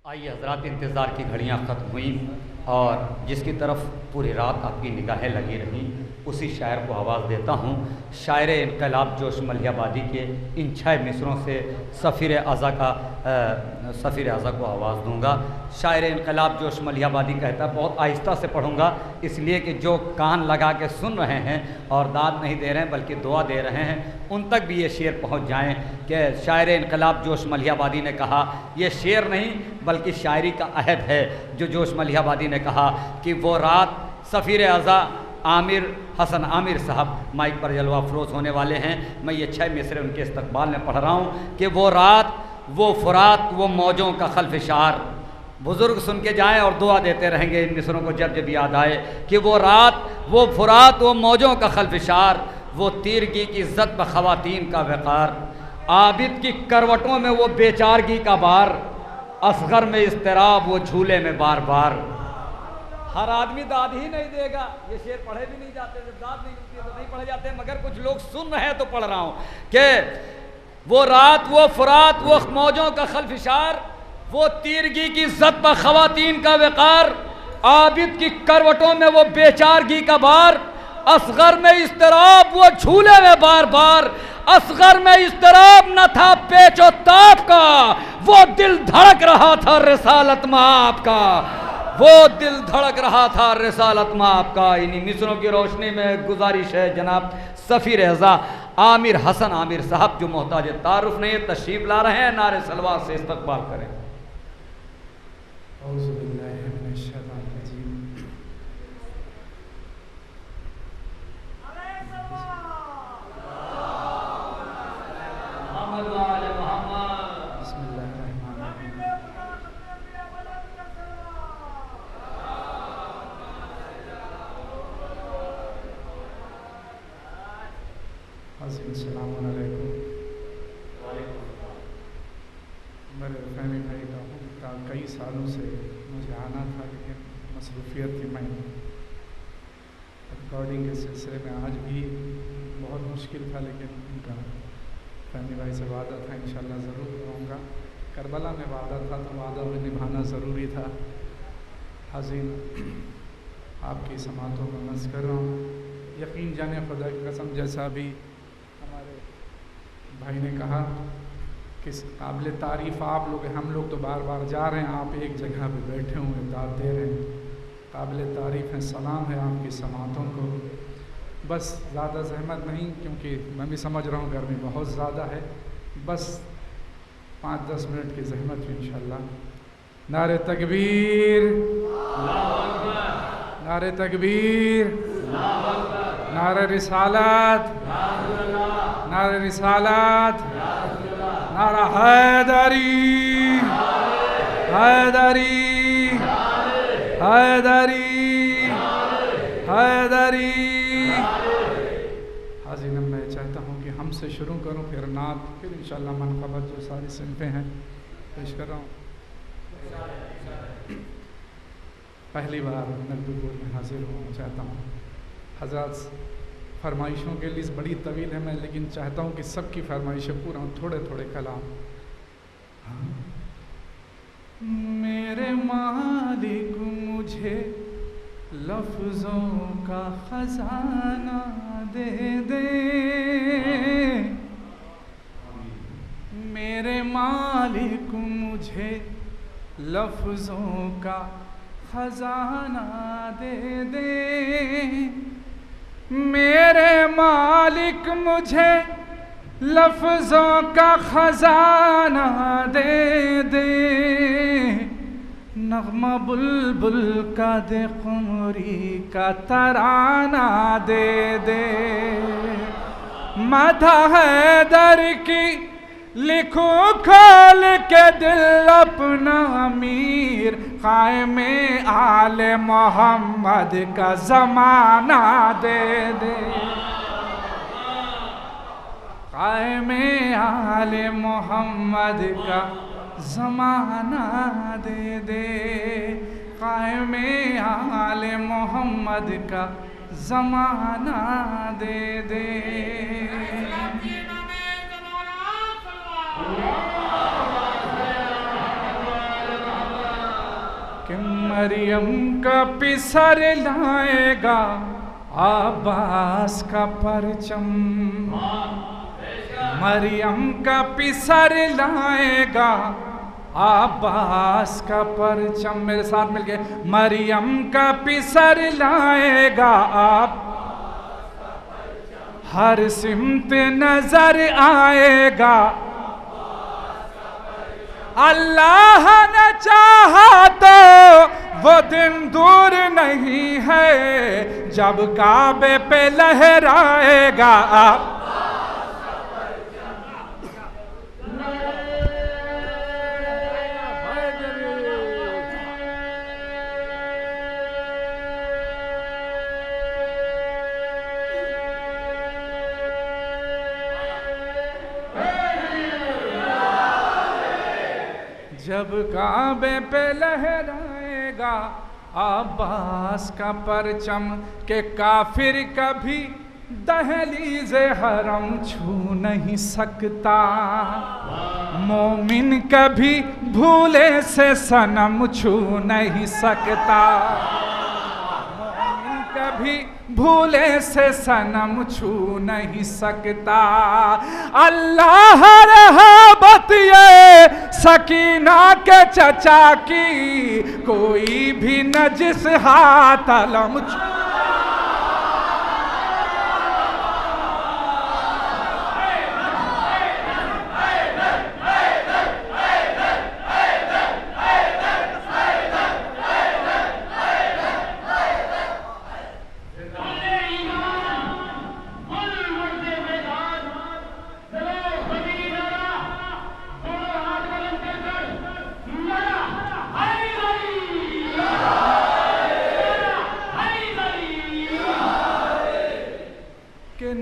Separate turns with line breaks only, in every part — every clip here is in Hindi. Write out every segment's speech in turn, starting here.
आइए हजरात, इंतज़ार की घड़ियाँ ख़त्म हुई और जिसकी तरफ पूरी रात आपकी निगाहें लगी रहीं उसी शायर को आवाज़ देता हूँ। शायर इनकलाब जोश मलिहाबादी के इन 6 मिसरों से सफ़ीर आज़ा को आवाज़ दूँगा। शायर इनकलाब जोश मलिहाबादी कहता है, बहुत आहिस्ता से पढ़ूँगा इसलिए कि जो कान लगा के सुन रहे हैं और दाद नहीं दे रहे हैं बल्कि दुआ दे रहे हैं उन तक भी ये शेर पहुँच जाएँ कि शायर इनकलाब जोश मलिहाबादी ने कहा, ये शेर नहीं बल्कि शायरी का अहद है जो जोश मलिहाबादी ने कहा कि वो रात सफ़ीर आज़ा आमिर हसन आमिर साहब माइक पर जलवा अफरोज़ होने वाले हैं। मैं ये 6 मिसरे उनके इस्तकबाल में पढ़ रहा हूँ कि वो रात, वो फुरात, वो मौजों का खल्फिशार। बुज़ुर्ग सुन के जाएँ और दुआ देते रहेंगे इन मिसरों को जब जब याद आए कि वो रात, वो फुरात, वो मौजों का खल्फिशार, वो तीरगी की इज़्ज़त ब ख़वातीन का वक़ार, आबिद की करवटों में वो बेचारगी का बार, असग़र में इज़्तिराब वो झूले में बार बार। हर आदमी दाद ही नहीं देगा, ये शेर पढ़े भी नहीं जाते, जब दाद नहीं मिलती है तो नहीं पढ़े जाते, मगर कुछ लोग सुन रहे हैं तो पढ़ रहा हूँ कि वो रात, वो फुरात, वो मौजों का खल्फिशार, वो तीरगी की इज़्ज़त ब ख़वातीन का वक़ार, आबिद की करवटों में वो बेचारगी का बार, असग़र में इज़्तिराब वो झूले में बार बार। असग़र में इज़्तिराब न था पेचो ताप का, वो दिल धड़क रहा था रिसालत में आपका, वो दिल धड़क रहा था रिसालत में आपका। इन्हीं मिसरों की रोशनी में गुजारिश है जनाब सफ़ीर आज़ा आमिर हसन आमिर साहब जो मोहताज तारुफ नहीं तशरीफ़ ला रहे हैं, नारे सलवात से इस्तकबाल करें।
मेरे फहमी भाई का कई सालों से मुझे आना था लेकिन मसरूफ़ियत की मैं रिकॉर्डिंग के सिलसिले में आज भी बहुत मुश्किल था, लेकिन उनका फहमी भाई से वादा था इंशाल्लाह ज़रूर रहूँगा। करबला में वादा था तो वादा में निभाना ज़रूरी था। हाज़िन, आपकी समातों में मस कर रहा हूँ। यकीन जाने खुदा की कसम, जैसा भी हमारे भाई ने कहा कि काबिल तारीफ़ आप लोग, हम लोग तो बार बार जा रहे हैं, आप एक जगह पे बैठे हुए दाद दे रहे हैं, काबिल तारीफ़ है। सलाम है आपकी समातों को। बस ज़्यादा ज़हमत नहीं, क्योंकि मैं भी समझ रहा हूँ गर्मी बहुत ज़्यादा है, बस 5-10 मिनट की ज़हमत भी इंशाअल्लाह। नारे तकबीर, नारे तकबीर, नारे रिसालत, नारे रिसालत, नारा हैदरी, हैदरी, हैदरी, हैदरी। हाज़िर, मैं चाहता हूँ कि हमसे शुरू करूँ, फिर नात, फिर इंशाअल्लाह मनक़बत जो सारी सिनफ़ें हैं पेश कर रहा हूँ। पहली बार नकदपुर में हाज़िर होना चाहता हूँ। हज़रत फरमाइशों की लिस्ट बड़ी तवील है, मैं लेकिन चाहता हूँ कि सबकी फरमाइशें पूरा थोड़े थोड़े कलाम। मेरे मालिक मुझे लफ्ज़ों का ख़ज़ाना दे दे, मेरे मालिक मुझे लफ्ज़ों का ख़ज़ाना दे दे, मेरे मालिक मुझे लफ्ज़ों का ख़ज़ाना दे दे, नग़्मा बुलबुल का दे, क़ुमरी का तराना दे दे, मदह हैदर की लिखूं खोल के दिल अपना अमीर, क़ाइमे आले मोहम्मद का ज़माना दे दे, क़ाइमे आले मोहम्मद का ज़माना दे दे, क़ाइमे आले मोहम्मद का ज़माना दे दे। कि मरियम का पिसर लाएगा अब्बास का परचम, मरियम का पिसर लाएगा अब्बास का परचम। मेरे साथ मिलके, मरियम का पिसर लाएगा आप, हर सिमत नजर आएगा, अल्लाह ने चाहा तो वो दिन दूर नहीं है जब काबे पे लहराएगा आप। जब काबे पे लहराएगा अब्बास का परचम, के काफिर कभी दहलीज़ हरम छू नहीं सकता, मोमिन कभी भूले से सनम छू नहीं सकता, मोमिन कभी भूले से सनम छू नहीं सकता। अल्लाह रहमत ये सकीना के चचा की, कोई भी नजिस हाथ अलम छू।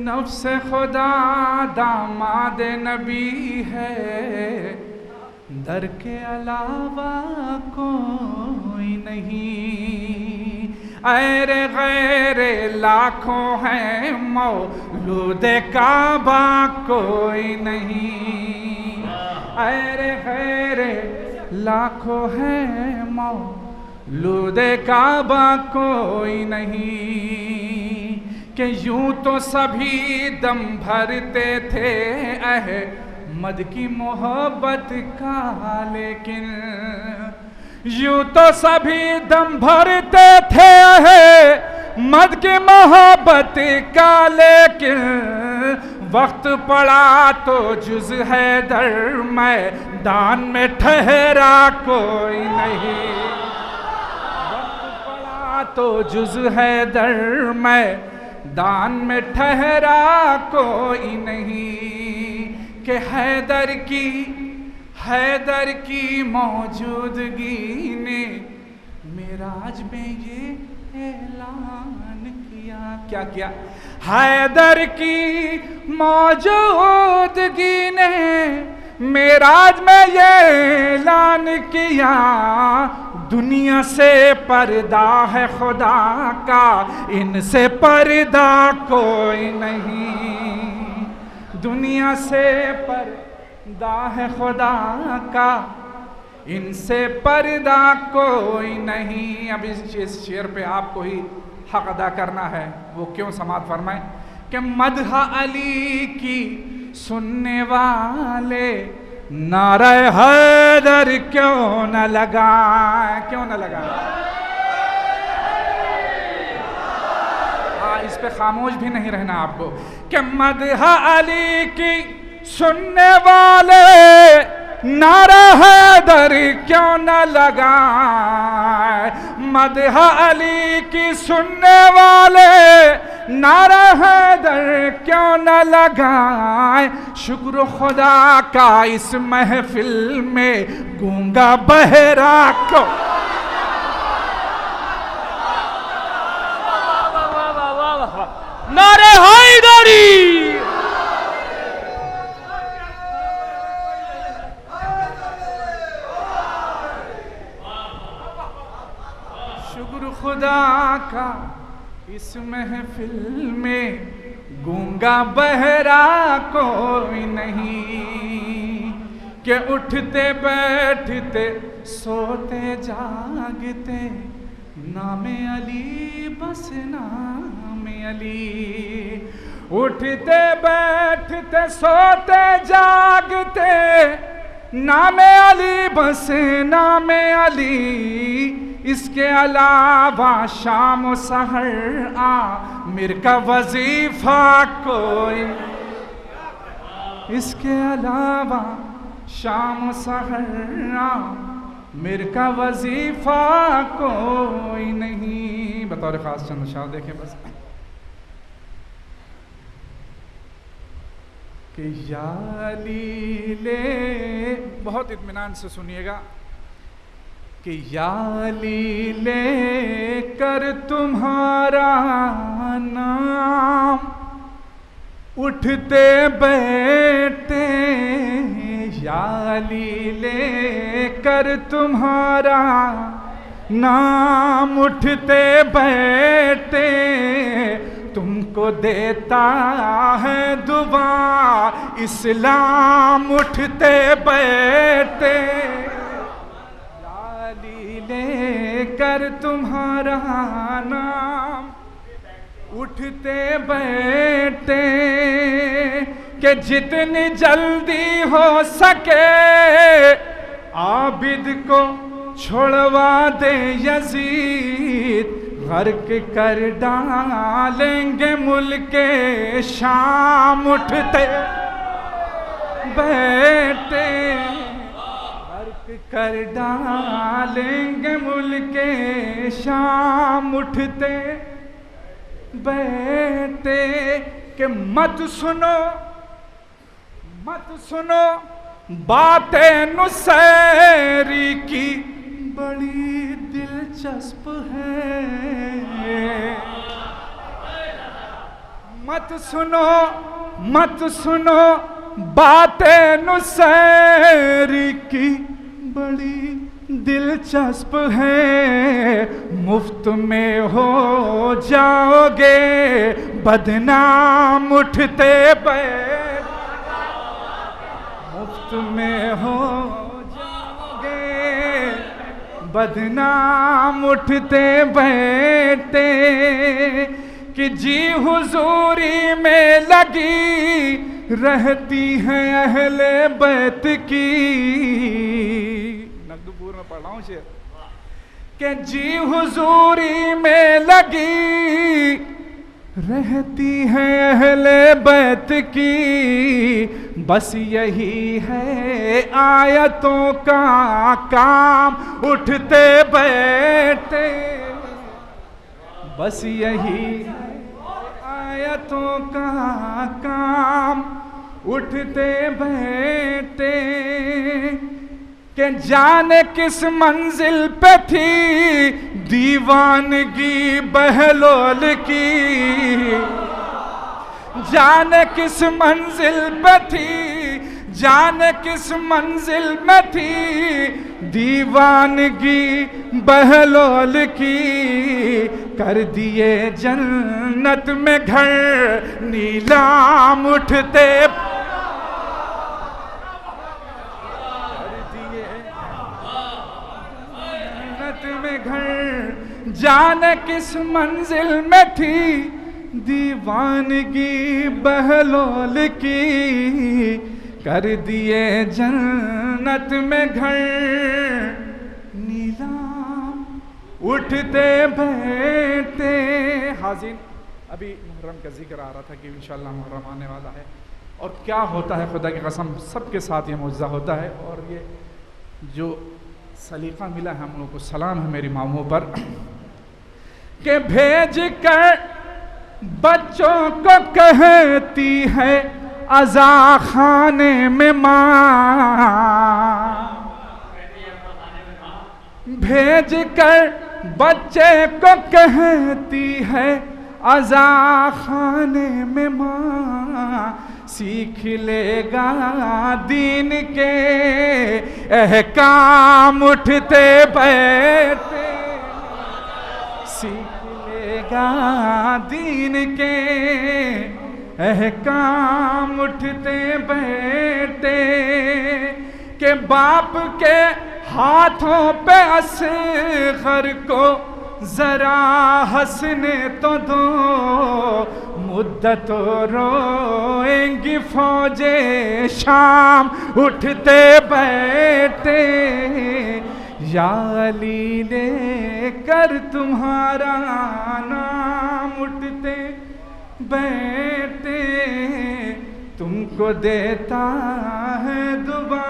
नफ्स खुदा दामाद नबी है, दर के अलावा कोई नहीं, ऐरे गैरे लाखों हैं मौलूद काबा कोई नहीं, ऐरे गैरे लाखों हैं मौलूद काबा कोई नहीं, कि यूं तो सभी दम भरते थे अहमद की मोहब्बत का, लेकिन यूं तो सभी दम भरते थे अहमद की मोहब्बत का, लेकिन वक्त पड़ा तो जुज हैदर मैदान में ठहरा कोई नहीं, वक्त पड़ा तो जुज हैदर दान में ठहरा कोई नहीं, कि हैदर की मौजूदगी ने मेराज में ये ऐलान किया। क्या किया? हैदर की मौजूदगी ने मेराज में ये ऐलान किया, दुनिया से पर्दा है खुदा का, इनसे पर्दा कोई नहीं, दुनिया से पर्दा है खुदा का, इनसे पर्दा कोई नहीं। अब इस शेर पे आपको ही हक अदा करना है। वो क्यों? समात फरमाए कि मदह अली की सुनने वाले नारे हैदर क्यों न लगाए, क्यों न लगाए? हाँ, इस पे खामोश भी नहीं रहना आपको, कि मदह अली की सुनने वाले नारा हैदर क्यों न लगाए, मदह अली की सुनने वाले नारा हैदर क्यों न लगाए, शुक्र खुदा का इस महफिल में गूंगा बहरा को।
नारे हैदरी,
शुक्र खुदा का इस महफिल में गूंगा बहरा कोई नहीं, कि उठते बैठते सोते जागते नामे अली बस नामे अली, उठते बैठते सोते जागते नामे अली बस नामे अली, इसके अलावा शाम सहर आमिर का वजीफा कोई, इसके अलावा शाम सहर आमिर का वजीफा कोई नहीं। बतौर खास चंद शाह देखें बस कि या अली ले, बहुत इत्मीनान से सुनिएगा कि या अली ले कर तुम्हारा नाम उठते बैठते, या अली ले कर तुम्हारा नाम उठते बैठते, तुमको देता है दुआ इस्लाम उठते बैठते, लाली लेकर तुम्हारा नाम उठते बैठते, कि जितनी जल्दी हो सके आबिद को छोड़वा दे यजीद, गर्क कर डालेंगे मुल्के शाम उठते बैठते, गर्क कर डालेंगे मुल्के शाम उठते बैठते, कि मत सुनो बातें नुसैरी की बड़ी दिलचस्प है, मत सुनो बातें नुसैरी की बड़ी दिलचस्प है, मुफ्त में हो जाओगे बदनाम उठते बैठ, मुफ्त में हो बदनाम उठते बैठते, कि जी हुजूरी में लगी रहती है अहले बैत की, नकदपुर में पढ़ रहा हूँ शेर, कि जी हुजूरी में लगी रहती है अहले बैत की, बस यही है आयतों का काम उठते बैठते, बस यही आयतों का काम उठते बैठते, कि जाने किस मंजिल पे थी दीवानगी बहलोल की, जाने किस मंजिल पे थी, जाने किस मंजिल में थी दीवानगी बहलोल की, कर दिए जन्नत में घर नीलाम उठते, में घर जाने किस मंजिल में थी दीवानगी बहलोल की, कर दिए जन्नत में घर नीलाम उठते बैठते। हाज़िन, अभी मुहर्रम का जिक्र आ रहा था कि इंशाअल्लाह मुहर्रम आने वाला है, और क्या होता है खुदा की कसम सबके साथ ये मुआवजा होता है, और ये जो सलीका मिला है हम लोगों को, सलाम है मेरी मामों पर, के भेज कर बच्चों को कहती है अज़ा खाने में माँ, भेज कर बच्चे को कहती है अज़ा खाने में माँ, सीख लेगा दीन के अहकाम उठते बैठते, सीख लेगा दीन के अहकाम उठते बैठते, के बाप के हाथों पे असगर को जरा हंसने तो दो, मुद्दत रोएंगी फौजे शाम उठते बैठे, या अली लेकर तुम्हारा नाम उठते बैठे, तुमको देता है दुआ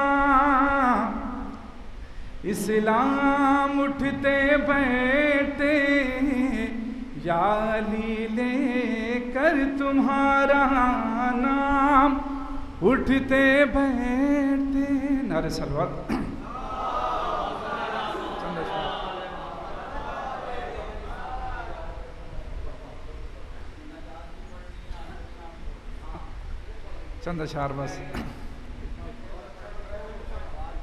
इस्लाम उठते बैठे, या अली लेकर तुम्हारा नाम उठते बैठे। नारे सलवात। चंद अशार बस।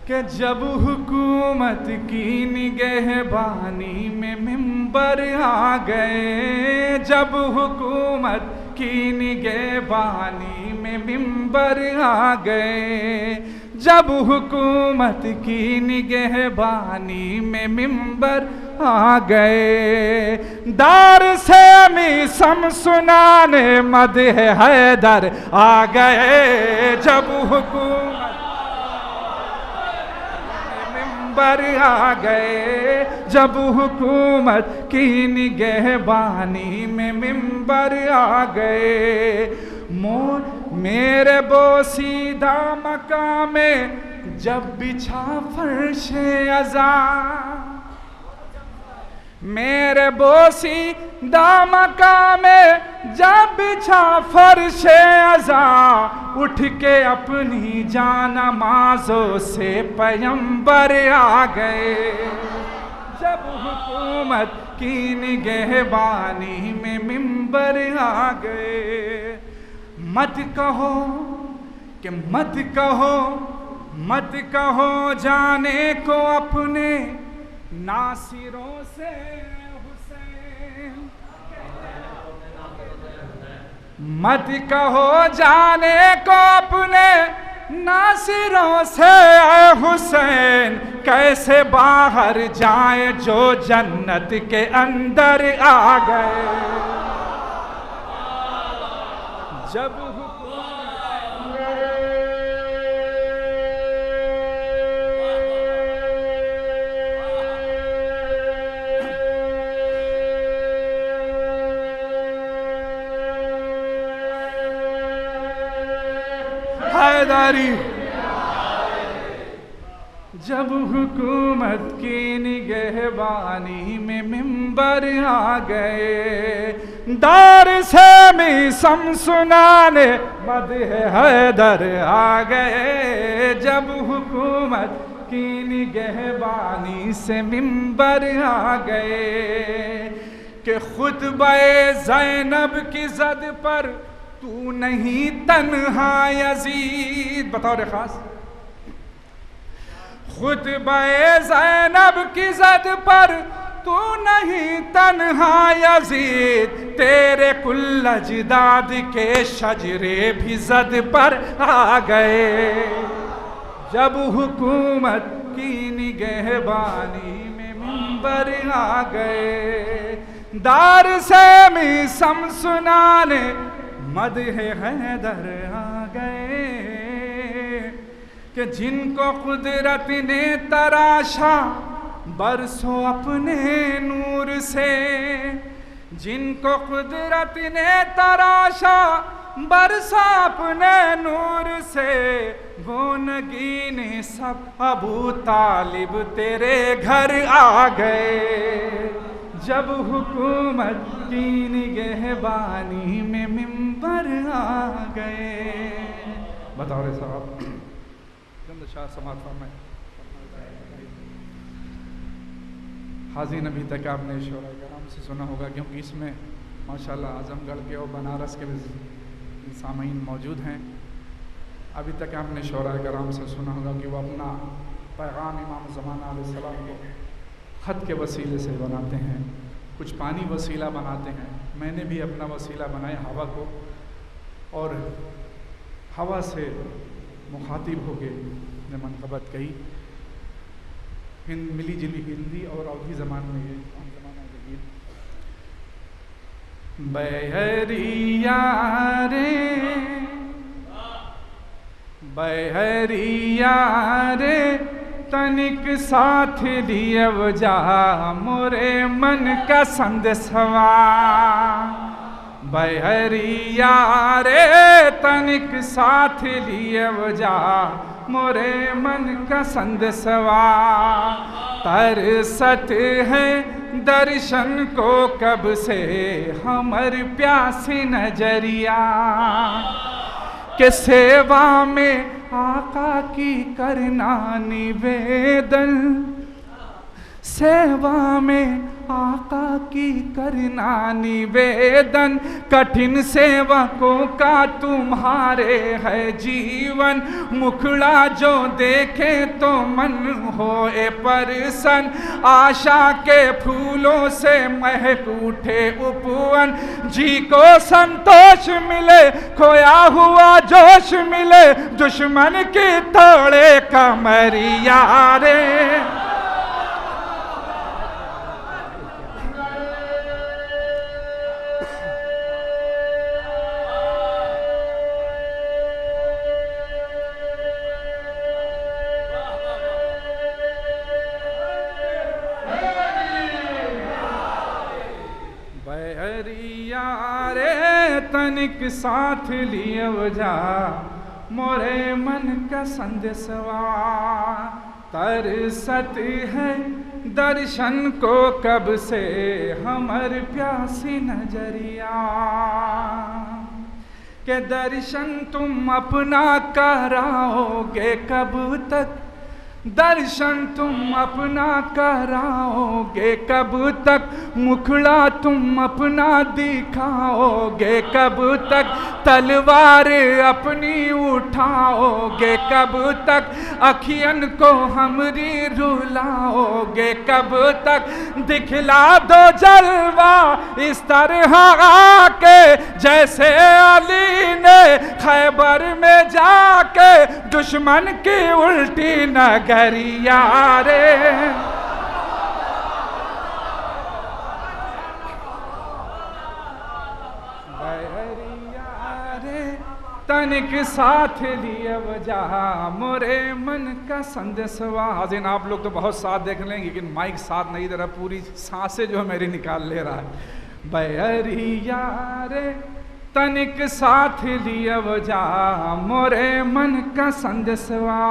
कि जब हुकूमत की निगहबानी में मिंबर आ गए, जब हुकूमत की निगहबानी में मिंबर आ गए, जब हुकूमत की निगहबानी में मिंबर आ गए, दार से मिसम सुनाने मदह हैदर आ गए, जब हुकूमत मिंबर आ गए, जब हुकूमत की निगहबानी में मिंबर आ गए, मेरे बोसीदा मकामे जब बिछा फर्शे अज़ा, मेरे बोसीदा मकामे जब बिछा फर्शे अज़ा, उठ के अपनी जानमाज़ों से पैगंबर आ गए, जब हुकूमत की निगहबानी में मिंबर आ गए। मत कहो कि मत कहो, मत कहो जाने को अपने नासिरों से हुसैन, मत कहो जाने को अपने नासिरों से हुसैन, कैसे बाहर जाए जो जन्नत के अंदर आ गए, जब हैदरी, जब हुकूमत की निगहबानी में मिंबर आ गए, दार से मिसम सुनाने मदह हैदर आ गए, जब हुकूमत की निगहबानी से मिंबर आ गए, कि खुतबे ज़ैनब की ज़द पर तू नहीं तन्हा यजीद। बताओ रे खास। खुतबे ज़ैनब की ज़द पर तू नहीं तन्हा यजीद, तेरे कुल अजदाद के शजरे भी ज़द पर आ गए, जब हुकूमत की निगहबानी में मिंबर आ गए, दार से मिसम सुनाने मदह हैदर आ गए, कि जिनको कुदरत ने तराशा बरसों अपने नूर से, जिनको कुदरत ने तराशा बरसा अपने नूर से, वो नगीने सब अबू तालिब तेरे घर आ गए, जब हुकूमत की निगहबानी में मिंबर आ गए। बताओ रे साहब, चंद शाह समात फरमाए। हाज़िन अभी तक आपने शोरा कराम से सुना होगा, क्योंकि इसमें माशाल्लाह आजमगढ़ के और बनारस के भी सामीन मौजूद हैं। अभी तक आपने शोरा कराम से सुना होगा कि वो अपना पैगाम इमाम ज़माना अलैहिस्सलाम को ख़त के वसीले से बनाते हैं, कुछ पानी वसीला बनाते हैं। मैंने भी अपना वसीला बनाया हवा को, और हवा से मुखातिब होके ने मनक़बत कही मिली जुली हिंदी और अवधी ज़बान में ये ज़माना के गीत। बहरिया रे बहरिया रे तनिक साथ लियव जा मोरे मन का संदेशवा। बहरिया रे तनिक साथ लियव जा मोरे मन का संदेशवा। तरसत है दर्शन को कब से हमर प्यासी नजरिया। के सेवा में आका की करना निवेदन, सेवा में आका की करना निवेदन। कठिन सेवकों का तुम्हारे है जीवन, मुखड़ा जो देखे तो मन होए परसन। आशा के फूलों से महक उठे उपवन, जी को संतोष मिले खोया हुआ जोश मिले। दुश्मन की तोड़े कमरिया रे। तनिक साथ लियव जा मोरे मन का संदेशवा। तरसत है दर्शन को कब से हमर प्यासी नजरिया। के दर्शन तुम अपना कराओगे कब तक, दर्शन तुम अपना कराओगे कब तक। मुखड़ा तुम अपना दिखाओगे कब तक। तलवार अपनी उठाओगे कब तक। अखियन को हमरी रुलाओगे कब तक। दिखला दो जलवा इस तरह आके, जैसे अली ने खैबर में जाके दुश्मन की उल्टी नगरिया रे। तनिक साथ लियव जा मोरे मन का संदेशवा। हाज़िन आप लोग तो बहुत साथ देख लेंगे, लेकिन माइक साथ नहीं दे रहा, पूरी सांसें जो है मेरी निकाल ले रहा है। बहरिया रे तनिक साथ लियव जा मोरे मन का संदेशवा।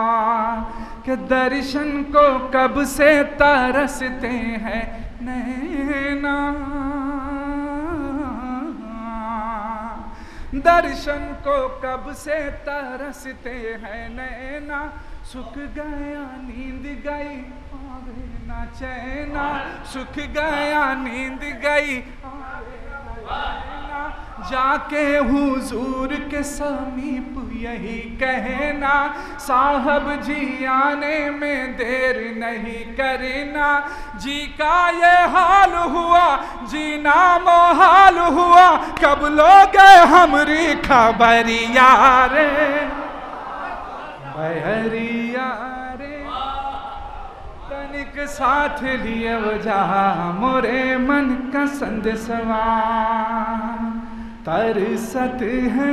के दर्शन को कब से तरसते हैं नैना, दर्शन को कब से तरसते हैं नैना। सुख गया नींद गई आवे ना चैना, सुख गया नींद गई आवे ना चैना। जाके हुजूर के समीप यही कहना, साहब जी आने में देर नहीं करना। जी का ये हाल हुआ जीना मोहाल हुआ, कब लोगे हमरी खबरिया रे। बहरिया रे तनिक साथ लियव जा मोरे मन का संदेशवा। तरसत है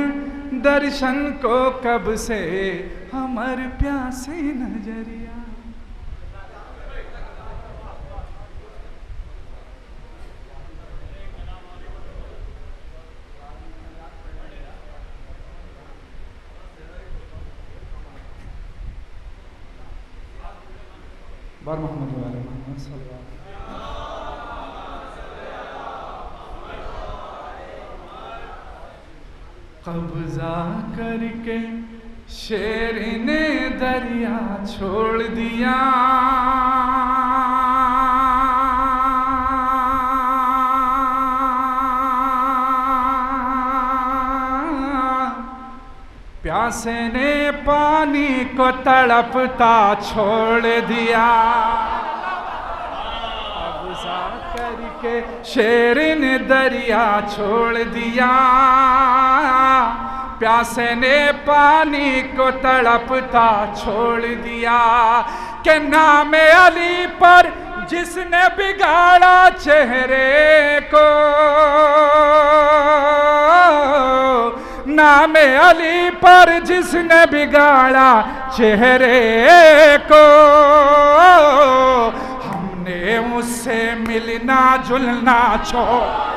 दर्शन को कब से हमर प्यासे नजरिया। बार मोहम्मद वाले मोहम्मद सल्लल्लाहु कब्जा करके शेर ने दरिया छोड़ दिया। प्यासे ने पानी को तड़पता छोड़ दिया। कब्जा करके शेर ने दरिया छोड़ दिया। प्यासे ने पानी को तड़पता छोड़ दिया। के नाम अली पर जिसने बिगाड़ा चेहरे को, नाम अली पर जिसने बिगाड़ा चेहरे को, हमने उससे मिलना जुलना छोड़।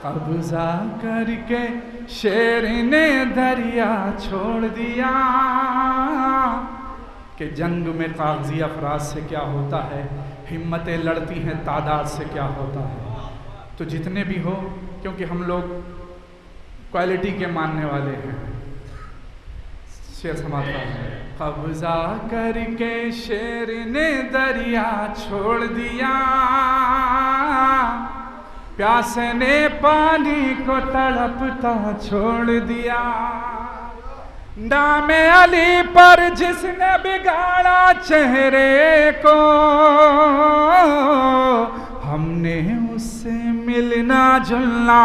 कब्जा करके शेर ने दरिया छोड़ दिया कि जंग में कागजी अफराद से क्या होता है, हिम्मतें लड़ती हैं तादाद से क्या होता है। तो जितने भी हो, क्योंकि हम लोग क्वालिटी के मानने वाले हैं, शेर समाता है। कब्जा करके शेर ने दरिया छोड़ दिया, प्यासे ने पानी को तड़पता छोड़ दिया, नाम अली पर जिसने बिगाड़ा चेहरे को, हमने उससे मिलना जुलना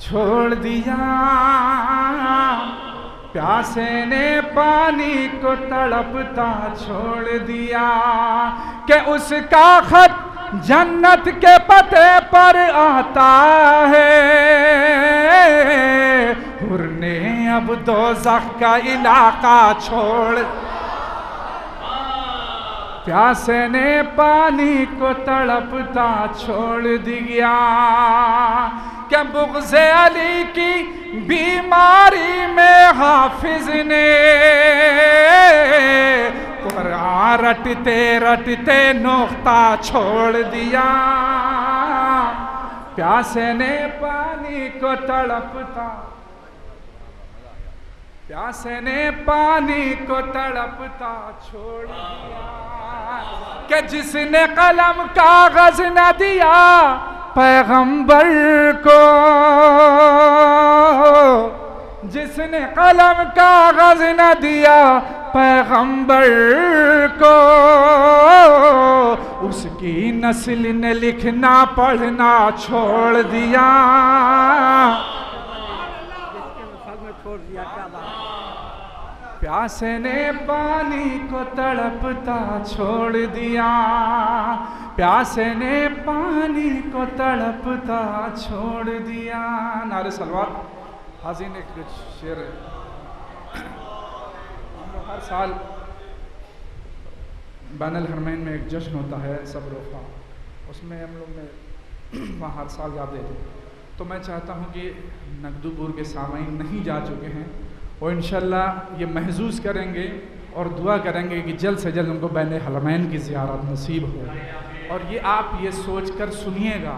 छोड़ दिया, प्यासे ने पानी को तड़पता छोड़ दिया कि उसका खत जन्नत के पते पर आता है, हुर ने अब दोज़ख का इलाका छोड़, प्यासे ने पानी को तड़पता छोड़ दिया कि बुग़्ज़े अली की बीमारी में हाफिज ने कुरान रटते रटते नोख्ता छोड़ दिया, प्यासे ने पानी को तड़पता, प्यासे ने पानी को तड़पता छोड़ दिया कि जिसने कलम कागज न दिया पैगंबर को, जिसने कलम कागज न दिया पैगंबर को, उसकी नस्ल ने लिखना पढ़ना छोड़ दिया, प्यासे ने पानी को तड़पता छोड़ दिया, प्यासे ने पानी को तड़पता छोड़ दिया। नारे सलवात। हाज़िन एक शेर है, हम लोग हर साल बैनुल हरमैन में एक जश्न होता है सब्र वफ़ा, उसमें हम लोग ने वहाँ हर साल याद देते हैं। तो मैं चाहता हूँ कि नगदूपुर के सामाईन नहीं जा चुके हैं वो इंशाअल्लाह ये महसूस करेंगे और दुआ करेंगे कि जल्द से जल्द उनको बैनुल हरमैन की ज़ियारत नसीब हो। और ये आप ये सोच कर सुनिएगा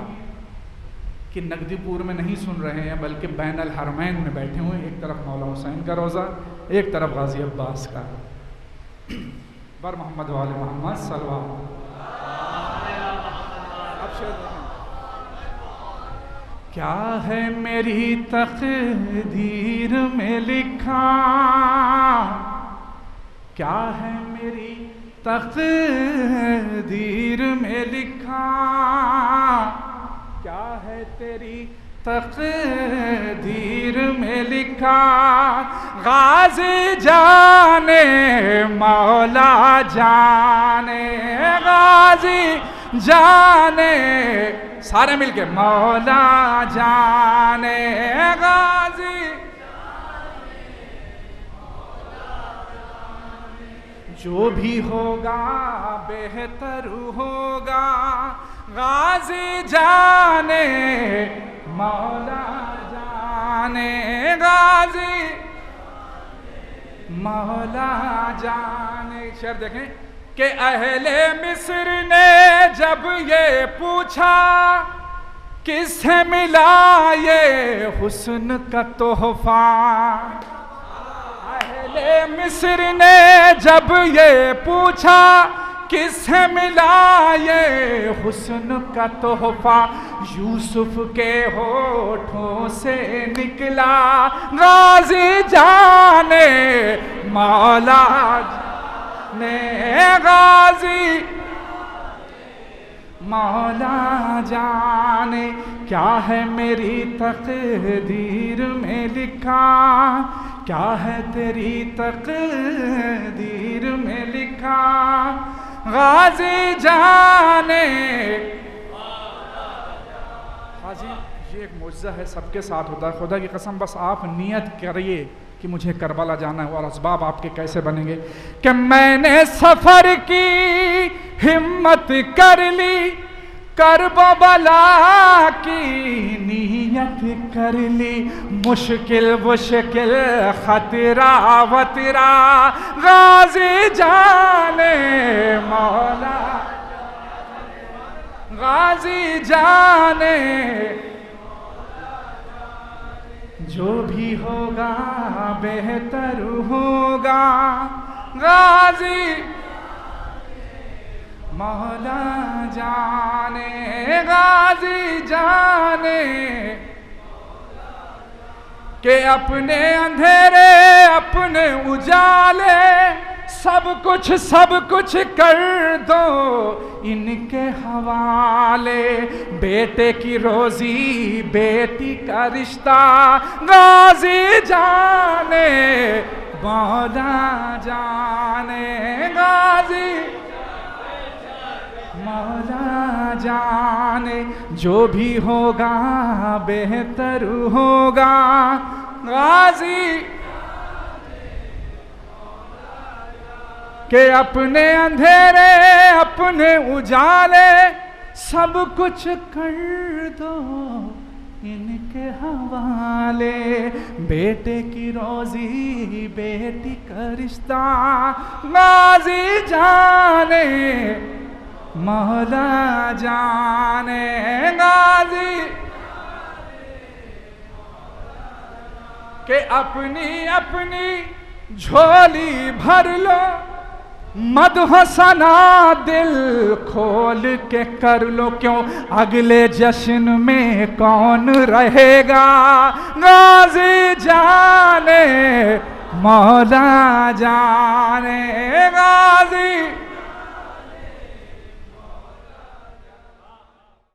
कि नगदीपुर में नहीं सुन रहे हैं बल्कि बैनुल हरमैन में बैठे हुए, एक तरफ मौला हुसैन का रोज़ा, एक तरफ गाजी अब्बास का। बर मोहम्मद वाले मोहम्मद सल्लल्लाहु। अब शेर देखें। क्या है मेरी तकदीर में लिखा, क्या है मेरी तकदीर में लिखा, क्या है तेरी तकदीर में लिखा, गाजी जाने मौला जाने, गाजी जाने, सारे मिलके मौला जाने, गाजी जो भी होगा बेहतर होगा, गाजी जाने मौला जाने, गाजी मौला जाने। शेर देखें कि अहले मिस्र ने जब ये पूछा किससे मिला ये हुस्न का तोहफा। अहले मिस्र ने जब ये पूछा किससे मिला ये हुस्न का तोहफा, यूसुफ के होठों से निकला गाजी जाने मौला ने, गाजी मौला जाने क्या है मेरी तकदीर में लिखा, क्या है तेरी तकदीर में लिखा, गाजी जाने। हाजी ये एक मुआज़ा है, सबके साथ होता है। खुदा की कसम बस आप नियत करिए कि मुझे करबला जाना है, और असबाब आपके कैसे बनेंगे कि मैंने सफ़र की हिम्मत कर ली, करबला की नियत कर ली, मुश्किल मुश्किल खतरा वतरा, गाजी जाने मौला, गाजी जाने जो भी होगा बेहतर होगा, गाजी मौला जाने, गाजी जाने के अपने अंधेरे अपने उजाले, सब कुछ कर दो इनके हवाले, बेटे की रोजी बेटी का रिश्ता, गाजी जाने मौला जाने, गाजी मौला जाने जो भी होगा बेहतर होगा, गाजी के अपने अंधेरे अपने उजाले, सब कुछ कर दो इनके हवाले, बेटे की रोजी बेटी का रिश्ता, गाजी जाने मौला जाने, गाजी के अपनी अपनी झोली भर लो, मदह सना दिल खोल के कर लो, क्यों अगले जश्न में कौन रहेगा, गाजी जाने मौला जाने, गाजी